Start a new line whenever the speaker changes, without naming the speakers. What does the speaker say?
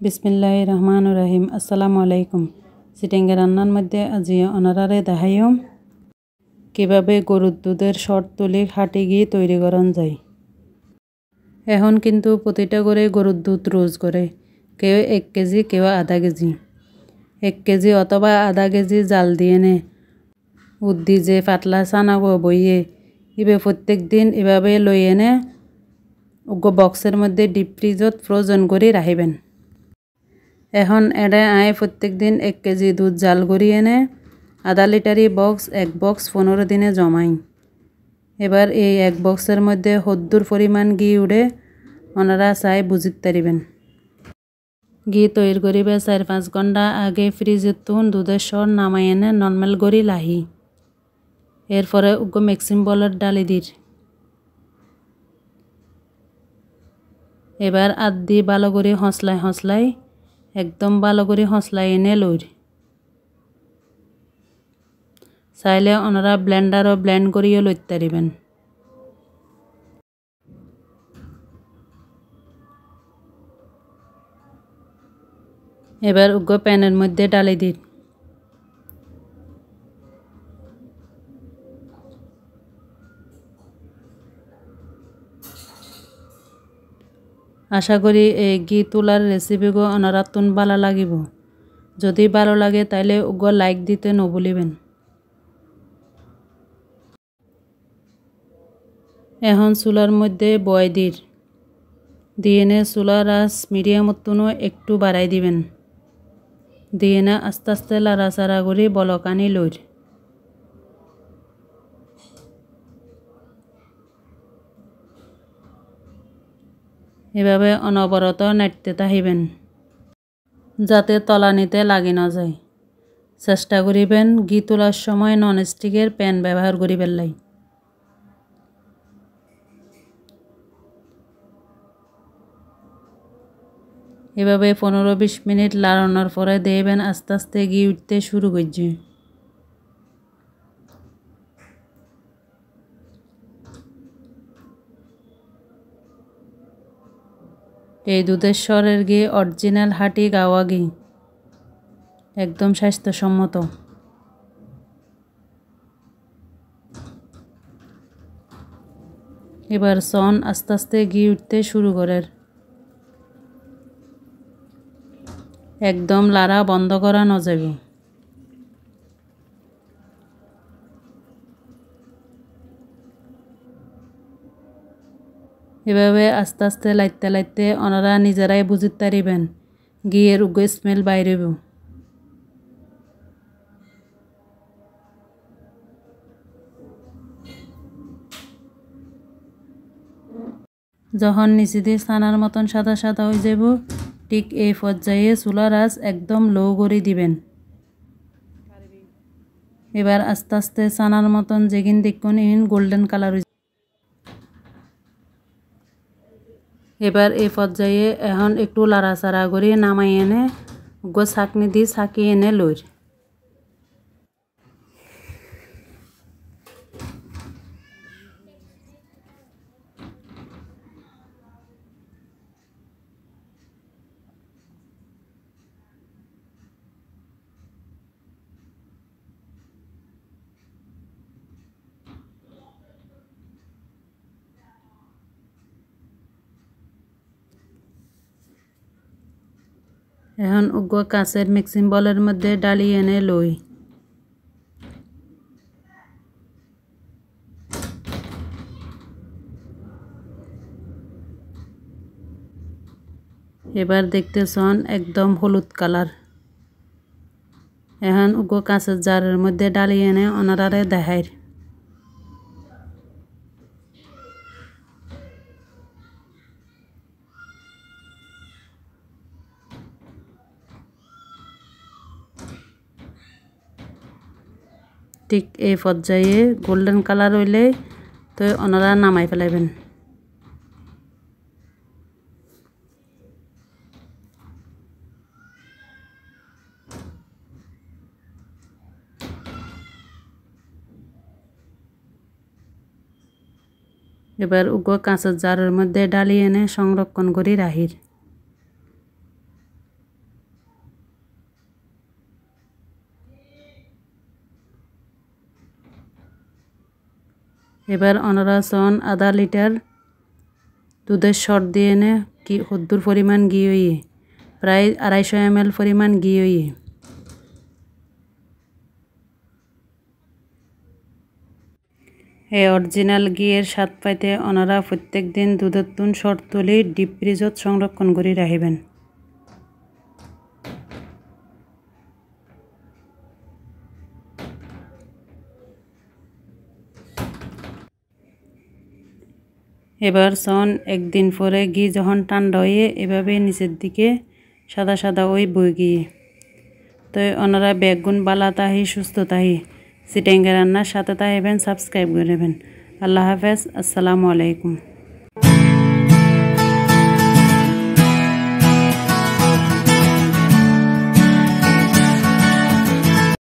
बिस्मिल्लाहिर्रहमानिर्रहीम अस्सलामु आलाइकुम। सिटेंगे रान्नार मध्य आज ओनारारे देखाइम किभाबे गरुर दूधेर शर्ट तुली खाटी घी तैरी करन जाय। एखन किन्तु प्रतिटा घरे गरुर दूध रोज करे, केउ 1 केजी केउ आधा केजी। 1 केजी अथवा आधा केजी जाल दिए ने उद्दी जे पातला चाना बइये इबे प्रत्येक दिन एभाबे लइए ने उगो बक्सर मध्य डिप फ्रिजत फ्रोजन करी राखिबेन। এখন এডে আয় প্রত্যেক দিন 1 কেজি দুধ জাল করি এনে আধা লিটারি বক্স 1 বক্স 15 দিনে জমাই। এবার এই 1 বক্সের মধ্যে হদ্দুর পরিমাণ ঘি উড়ে ওনারা চাই বুঝিতে পারিবেন। ঘি তৈরি করিবে 4-5 ঘন্টা আগে ফ্রিজের তুন দুধের সর নামাই এনে নর্মাল করি লাহি। এরপরে উগো মিক্সিং বলের ডালি দির। এবার আদি ভালো করে হসলাই एकदम ভালো করে হসলাই এনে লইর। চাইলে ওনারা ব্লেন্ডারও ব্লেন্ড করিও লইতে পারিবেন। এবার উগো প্যানের মধ্যে ডালি দিন। आशा करी घी तुलार रेसिपिगो ओनारा तुन भालो लागिब। जदि भालो लागे ताइले उगो लाइक दिते नभुलिबेन। এখন চুলার মধ্যে বয় দিয়ে নে চুলার আঁচ মিডিয়াম তুনো একটু বাড়াই দিবেন। দিয়ে না আস্তে আস্তে লাড়াচাড়া করে বলকানি লইর। এভাবে অনবরত নাড়তে থাকিবেন যাতে তলানিতে লাগি না যায়। চেষ্টা করিবেন ঘি তোলার সময় ননস্টিকের প্যান ব্যবহার করিবেন লাই। এভাবে 15-20 মিনিট লাড়ানোর পরে দেখবেন আস্তে আস্তে ঘি উঠতে শুরু করছে। এই দুধের সরের ঘি অরিজিনাল হাটি গাওয়া ঘি, একদম স্বাস্থ্যসম্মত। এবার সন আস্তে আস্তে ঘি উঠতে শুরু করে। একদম লাড়া বন্ধ করা না যাবে। এভাবে আস্তে আস্তে লাইতে ওনারা নিজেরাই বুঝিতে পারিবেন ঘিয়ের উগ্র স্মেল বাইরেব। যখন নিচে দিয়ে ছানার মতন সাদা সাদা হয়ে যাব ঠিক এই পর্যায়ে চুলার আঁচ একদম লো করে দিবেন। এবার আস্তে আস্তে ছানার মতন যেগিন দেখুন গোল্ডেন কালার। এবার এই পর্যায়ে এখন একটু লাড়াচাড়া করে নামাই এনে উগো ছাকনি দিয়ে ছাকি এনে লইর। এখন উগো কাঁচের মিক্সিং বলের মধ্যে ডালি এনে লই। এবার দেখতেছন একদম হলুদ কালার। এখন উগো কাঁচের জারের মধ্যে ডালি এনে ওনারারে দেখাইর। ঠিক এই পর্যায়ে গোল্ডেন কালার হইলে তো ওনারা নামাই ফেলাইবেন। এবার উগো কাঁচের জারের মধ্যে ডালি এনে সংরক্ষণ করি রাখির। এবার ওনারা সন আধা লিটার দুধের শর্ট দিয়ে নে কি হদ্দুর পরিমাণ ঘি হইয়ে প্রায় 250 ml পরিমাণ ঘি হইয়ে এই অরিজিনাল ঘিয়ের স্বাদ পাইতে ওনারা প্রত্যেক দিন দুধের তুন শর্ট তুলি ডিপ ফ্রিজত সংরক্ষণ করে রাখিবেন। এবার সন একদিন পরে ঘি যখন ঠান্ডা হয়ে এভাবে নিচের দিকে সাদা সাদা ওই বই গিয়ে তো ওনারা বেগুন বালা তাহি সুস্থ তাহি চিটাঙ্গা রান্নার সাথে তাহিবেন সাবস্ক্রাইব করবেন। আল্লাহ হাফেজ, আসসালামু আলাইকুম।